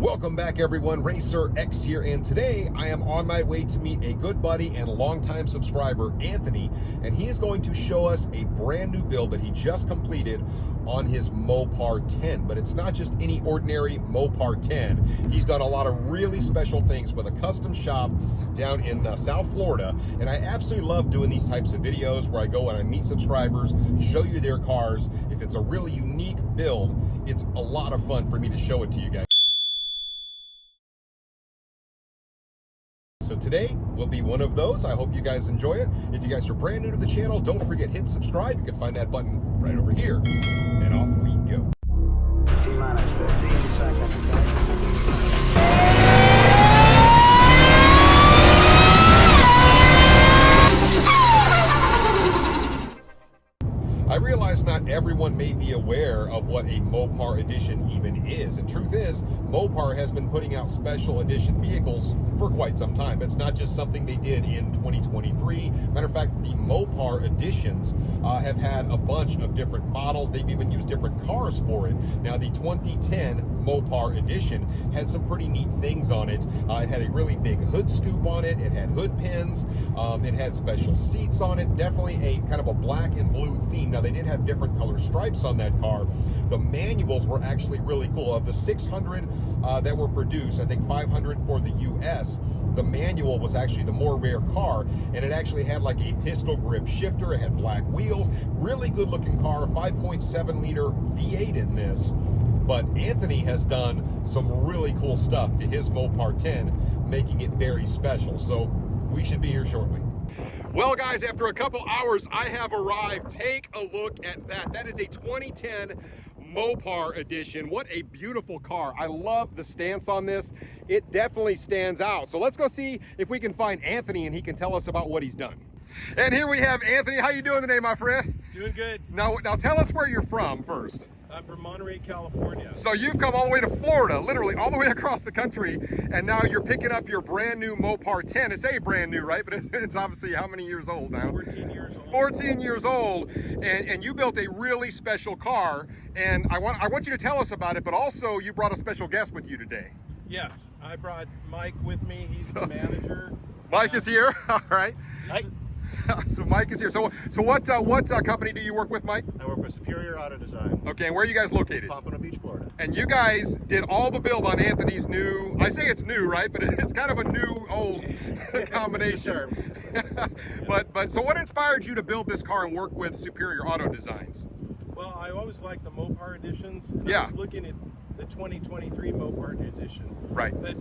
Welcome back everyone, RacerX here, and today I am on my way to meet a good buddy and longtime subscriber, Anthony, and he is going to show us a brand new build that he just completed on his Mopar 10. But it's not just any ordinary Mopar 10. He's done a lot of really special things with a custom shop down in South Florida, and I absolutely love doing these types of videos where I go and I meet subscribers, show you their cars. If it's a really unique build, it's a lot of fun for me to show it to you guys. So today will be one of those. I hope you guys enjoy it. If you guys are brand new to the channel, don't forget hit subscribe. You can find that button right over here. And off we go. T-minus 15 seconds. I realize not everyone may be aware of what a Mopar edition even is. And truth is, Mopar has been putting out special edition vehicles for quite some time. It's not just something they did in 2023. Matter of fact, the Mopar editions have had a bunch of different models. They've even used different cars for it. Now, the 2010 Mopar edition had some pretty neat things on it. It had a really big hood scoop on it. It had hood pins. It had special seats on it. Definitely a kind of a black and blue theme. Now, they did have different color stripes on that car. The manuals were actually really cool. Of the 600 that were produced, I think 500 for the US, the manual was actually the more rare car, and it actually had like a pistol grip shifter. It had black wheels. Really good looking car, 5.7 liter V8 in this. But Anthony has done some really cool stuff to his Mopar 10, making it very special. So we should be here shortly. Well, guys, after a couple hours, I have arrived. Take a look at that. That is a 2010 Mopar edition. What a beautiful car. I love the stance on this. It definitely stands out. So let's go see if we can find Anthony and he can tell us about what he's done. And here we have Anthony. How you doing today, my friend? Doing good. Now tell us where you're from first. I'm from Monterey, California. So you've come all the way to Florida, literally all the way across the country, and now you're picking up your brand new Mopar 10. It's a brand new, right? But it's obviously how many years old now? 14 years old. 14 years old, and you built a really special car, and I want you to tell us about it, but also you brought a special guest with you today. Yes, I brought Mike with me. He's the manager. Mike is here, all right. Hi. So Mike is here. So what company do you work with, Mike? I work with Superior Auto Design. Okay, and where are you guys located? Pompano Beach, Florida. And you guys did all the build on Anthony's new, I say it's new, right? But it's kind of a new old combination. But so what inspired you to build this car and work with Superior Auto Designs? Well, I always liked the Mopar editions. And Yeah. I was looking at the 2023 Mopar edition. Right. But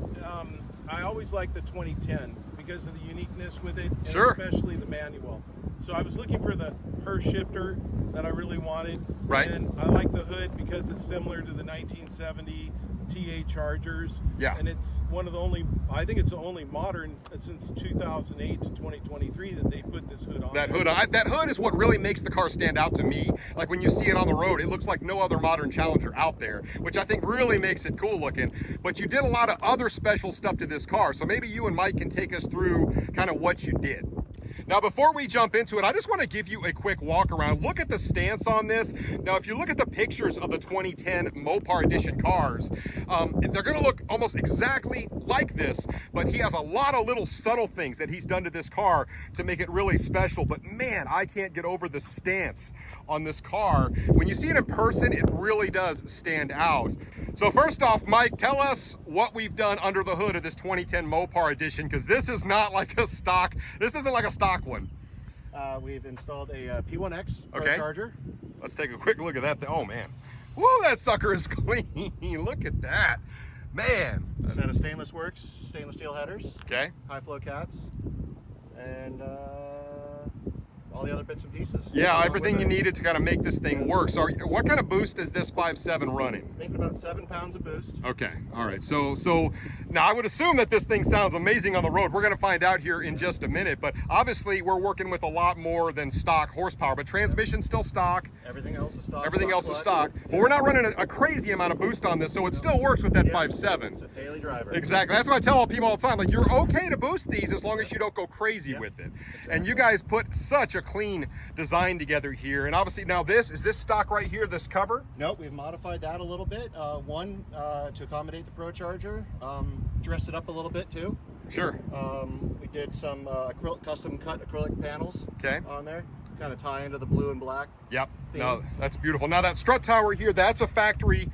I always liked the 2010 because of the uniqueness with it, and Sure. especially the manual. So I was looking for the Hurst shifter that I really wanted. Right. And I like the hood because it's similar to the 1970 TA Chargers. Yeah. And it's one of the only, I think it's the only modern since 2008 to 2023 that they put this hood on. That hood is what really makes the car stand out to me. Like when you see it on the road, it looks like no other modern Challenger out there, which I think really makes it cool looking. But you did a lot of other special stuff to this car. So maybe you and Mike can take us through kind of what you did. Now, before we jump into it, I just want to give you a quick walk around. Look at the stance on this. Now, if you look at the pictures of the 2010 Mopar edition cars, they're going to look almost exactly like this, but he has a lot of little subtle things that he's done to this car to make it really special. But man, I can't get over the stance on this car. When you see it in person, it really does stand out. So first off, Mike, tell us what we've done under the hood of this 2010 Mopar edition, because this is not like a stock, this isn't like a stock one. We've installed a P1X Okay. charger. Let's take a quick look at that. Oh man, woo, that sucker is clean. Look at that, man. A set of stainless works, stainless steel headers, Okay. high flow cats, and all the other bits and pieces. Yeah, Along everything with you it. needed to kind of make this thing work. So what kind of boost is this 5.7 running? Making about 7 pounds of boost. Okay, all right. So now I would assume that this thing sounds amazing on the road. We're going to find out here in just a minute. But obviously, we're working with a lot more than stock horsepower. But transmission still stock. Everything else is stock. Everything else is clutch. stock. But we're not running a crazy amount of boost on this, so it still works with that 5.7. It's a daily driver. Exactly. That's what I tell all people all the time. Like, you're okay to boost these as long as you don't go crazy with it. And you guys put such a clean design together here. And obviously now is this stock right here, this cover? Nope, we've modified that a little bit. One, to accommodate the Pro Charger, dressed it up a little bit too. Sure. We did some custom cut acrylic panels on there, kind of tie into the blue and black. Yep. theme. No, that's beautiful. Now that strut tower here, that's a factory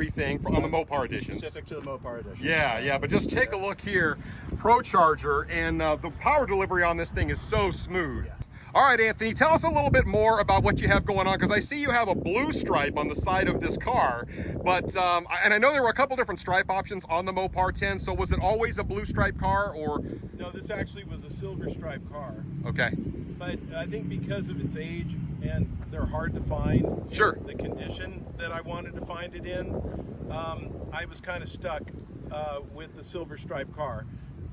thing on the Mopar editions. Specific to the Mopar edition. Yeah, but just take a look here, Pro Charger, and the power delivery on this thing is so smooth. Yeah. All right, Anthony, tell us a little bit more about what you have going on, because I see you have a blue stripe on the side of this car, but and I know there were a couple different stripe options on the Mopar 10, so was it always a blue stripe car, or? No, this actually was a silver stripe car. Okay. But I think because of its age and they're hard to find, Sure. the condition that I wanted to find it in, I was kind of stuck with the silver stripe car.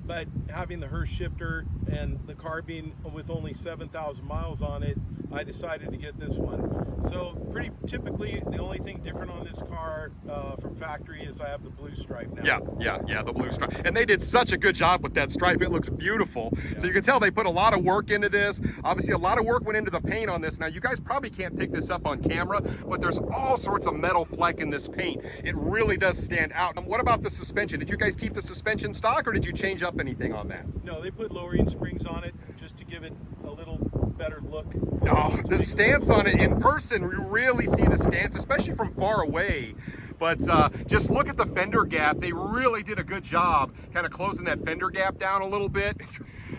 But having the Hurst shifter and the car being with only 7,000 miles on it, I decided to get this one. So pretty typically, the only thing different on this car from factory is I have the blue stripe now. Yeah, the blue stripe. And they did such a good job with that stripe. It looks beautiful. Yeah. So you can tell they put a lot of work into this. Obviously, a lot of work went into the paint on this. Now, you guys probably can't pick this up on camera, but there's all sorts of metal fleck in this paint. It really does stand out. What about the suspension? Did you guys keep the suspension stock, or did you change up anything on that? No, they put lowering springs on it just to give it a little better look. No, the stance on it in person, you really see the stance, especially from far away. But just look at the fender gap. They really did a good job kind of closing that fender gap down a little bit.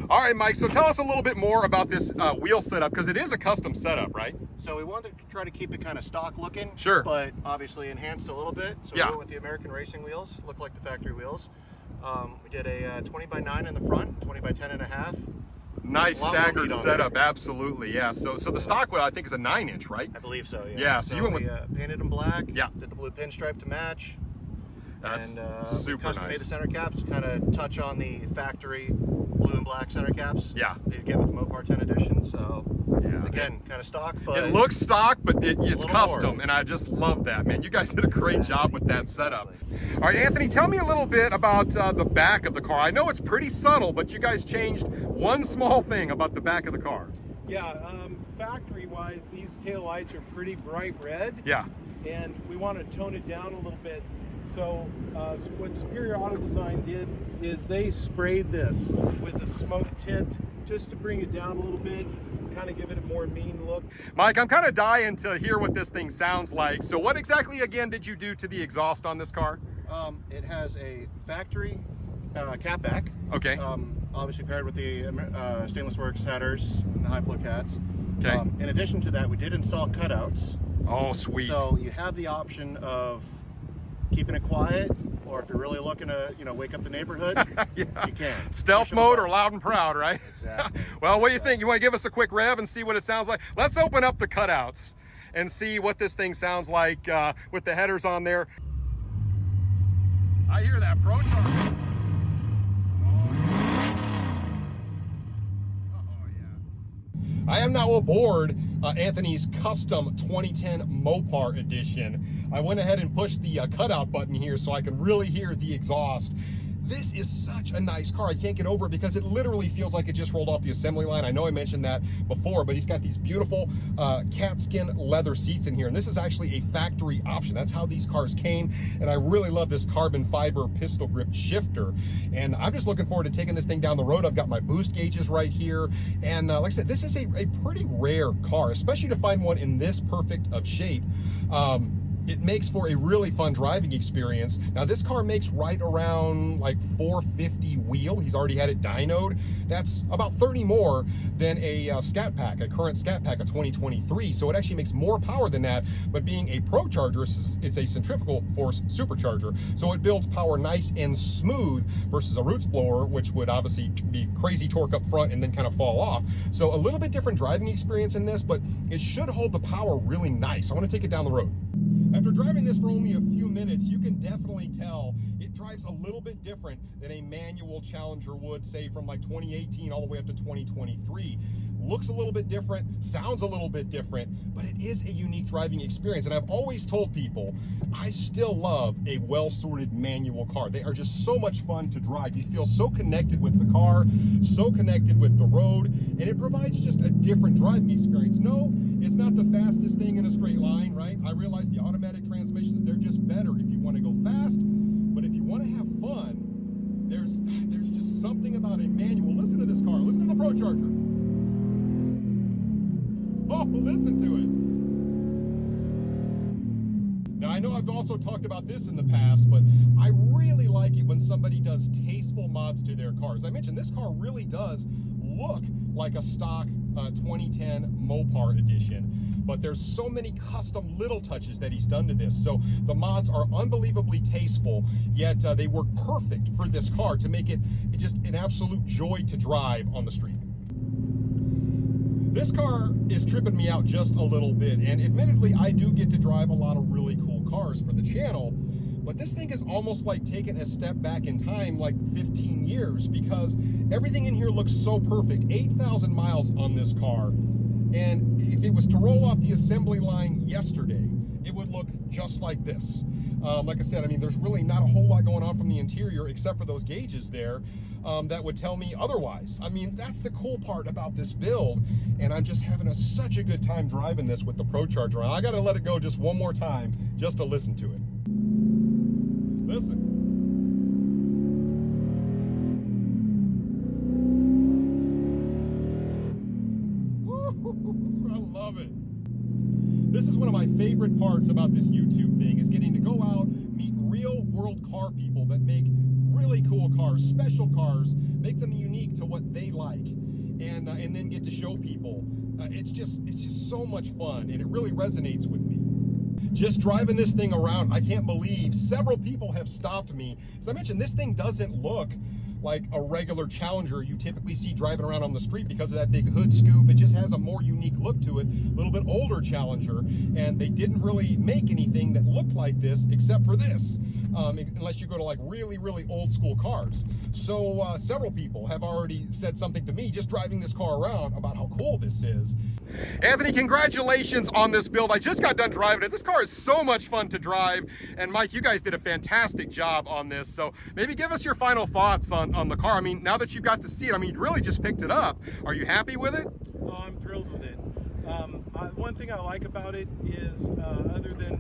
All right, Mike, so tell us a little bit more about this wheel setup, because it is a custom setup, right? So we wanted to try to keep it kind of stock looking. Sure. But obviously enhanced a little bit. So Yeah. we went with the American Racing wheels, look like the factory wheels. We did a 20x9 in the front, 20x10.5. Nice A lot more staggered meat on setup, absolutely, yeah. So the stock wheel, I think, is a 9-inch, right? I believe so, yeah. Yeah, so you went we, painted them black. Yeah. Did the blue pinstripe to match. That's and, super we custom nice. made the center caps, kind of touch on the factory blue and black center caps. Yeah. That you get with the Mopar 10 edition. So Yeah. again, kind of stock, but It looks stock, but it's little custom, more. and I just love that, man. You guys did a great job with that setup. All right, Anthony, tell me a little bit about the back of the car. I know it's pretty subtle, but you guys changed one small thing about the back of the car. Yeah, factory-wise, these taillights are pretty bright red. Yeah. And we want to tone it down a little bit. So what Superior Auto Design did is they sprayed this with a smoke tint just to bring it down a little bit, kind of give it a more mean look. Mike, I'm kind of dying to hear what this thing sounds like. So what exactly, again, did you do to the exhaust on this car? it has a factory catback. Okay. Obviously paired with the Stainless Works headers and the high flow cats. Okay. In addition to that, we did install cutouts. Oh, sweet. So you have the option of keeping it quiet, or if you're really looking to, wake up the neighborhood, Yeah. you can. Stealth Push 'em mode apart. or loud and proud, right? Exactly. Well, what do you think? You want to give us a quick rev and see what it sounds like? Let's open up the cutouts and see what this thing sounds like with the headers on there. I hear that Pro Charger. I am now aboard Anthony's custom 2010 Mopar edition. I went ahead and pushed the cutout button here so I can really hear the exhaust. This is such a nice car. I can't get over it because it literally feels like it just rolled off the assembly line. I know I mentioned that before, but he's got these beautiful cat skin leather seats in here. And this is actually a factory option. That's how these cars came. And I really love this carbon fiber pistol grip shifter. And I'm just looking forward to taking this thing down the road. I've got my boost gauges right here. And like I said, this is a pretty rare car, especially to find one in this perfect of shape. It makes for a really fun driving experience. Now this car makes right around like 450 wheel. He's already had it dynoed. That's about 30 more than a Scatpack, a current Scatpack of 2023. So it actually makes more power than that, but being a Pro Charger, it's a centrifugal force supercharger. So it builds power nice and smooth versus a roots blower, which would obviously be crazy torque up front and then kind of fall off. So a little bit different driving experience in this, but it should hold the power really nice. I want to take it down the road. After driving this for only a few minutes, you can definitely tell it drives a little bit different than a manual Challenger would, say, from like 2018 all the way up to 2023. looks a little bit different, sounds a little bit different, but it is a unique driving experience. And I've always told people, I still love a well-sorted manual car. They are just so much fun to drive. You feel so connected with the car, so connected with the road, and it provides just a different driving experience. No, it's not the fastest thing in a straight line, right? I realize the automatic transmissions, they're just better if you want to go fast, but if you want to have fun, there's just something about a manual. Listen to this car. Listen to the Pro Charger. Oh, listen to it. Now, I know I've also talked about this in the past, but I really like it when somebody does tasteful mods to their cars. I mentioned this car really does look like a stock 2010 Mopar edition, but there's so many custom little touches that he's done to this. So the mods are unbelievably tasteful, yet they work perfect for this car to make it just an absolute joy to drive on the street. This car is tripping me out just a little bit, and admittedly, I do get to drive a lot of really cool cars for the channel, but this thing is almost like taking a step back in time like 15 years because everything in here looks so perfect. 8,000 miles on this car, and if it was to roll off the assembly line yesterday, it would look just like this. Like I said, I mean, there's really not a whole lot going on from the interior except for those gauges there that would tell me otherwise. I mean, that's the cool part about this build, and I'm just having such a good time driving this with the Pro Charger on. I gotta let it go just one more time just to listen to it. Listen. Woo, I love it. This is one of my favorite parts about this YouTube thing, is getting to go out, meet real world car people that make really cool cars, special cars, make them unique to what they like, and then get to show people. It's just so much fun, and it really resonates with me. Just driving this thing around, I can't believe several people have stopped me. As I mentioned, this thing doesn't look like a regular Challenger you typically see driving around on the street because of that big hood scoop. It just has a more unique look to it, a little bit older Challenger, and they didn't really make anything that looked like this except for this, unless you go to like really, really old school cars. So several people have already said something to me just driving this car around about how cool this is. Anthony, congratulations on this build. I just got done driving it. This car is so much fun to drive, and Mike, you guys did a fantastic job on this. So maybe give us your final thoughts on the car. I mean, now that you got to see it, I mean, you really just picked it up. Are you happy with it? Oh, I'm thrilled with it. One thing I like about it is, other than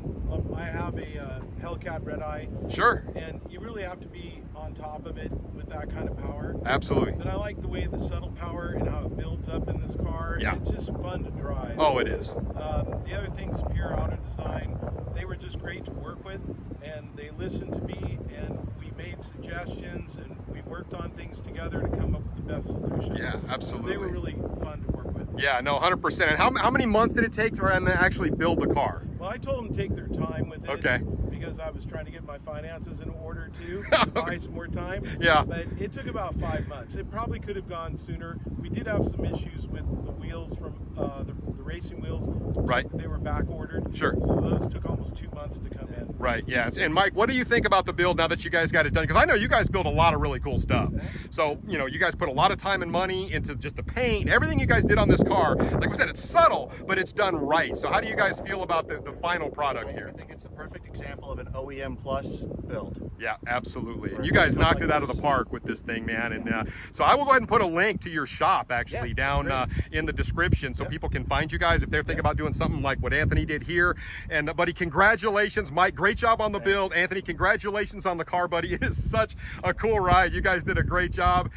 I have a Hellcat red eye. Sure. And you really have to be on top of it with that kind of power. Absolutely. But I like the way the subtle power and how it builds up in this car. Yeah. It's just fun to drive. Oh, it is. The other things, Superior Auto Design, they were just great to work with, and they listened to me, and we made suggestions, and we worked on things together to come up with the best solution. Yeah, absolutely. So they were really fun to work with. Yeah, no, 100%. And how many months did it take to actually build the car? Well, I told them to take their time with it. Okay. Because I was trying to get my finances in order to buy some more time. Yeah. But it took about 5 months. It probably could have gone sooner. We did have some issues with the wheels from the racing wheels. Right. They were back ordered. Sure. So those took almost 2 months to come in. Right, yes. And Mike, what do you think about the build now that you guys got it done? Because I know you guys build a lot of really cool stuff. So, you know, you guys put a lot of time and money into just the paint, everything you guys did on this car. Like I said, it's subtle, but it's done right. So how do you guys feel about the final product here? I think it's a perfect example of an OEM plus build. Yeah, absolutely. And you guys knocked it out of the park with this thing, man. And so I will go ahead and put a link to your shop actually down in the description so people can find you guys if they're thinking about doing something like what Anthony did here. And buddy, congratulations, Mike. Great job on the build. Anthony, congratulations on the car, buddy. It is such a cool ride. You guys did a great job.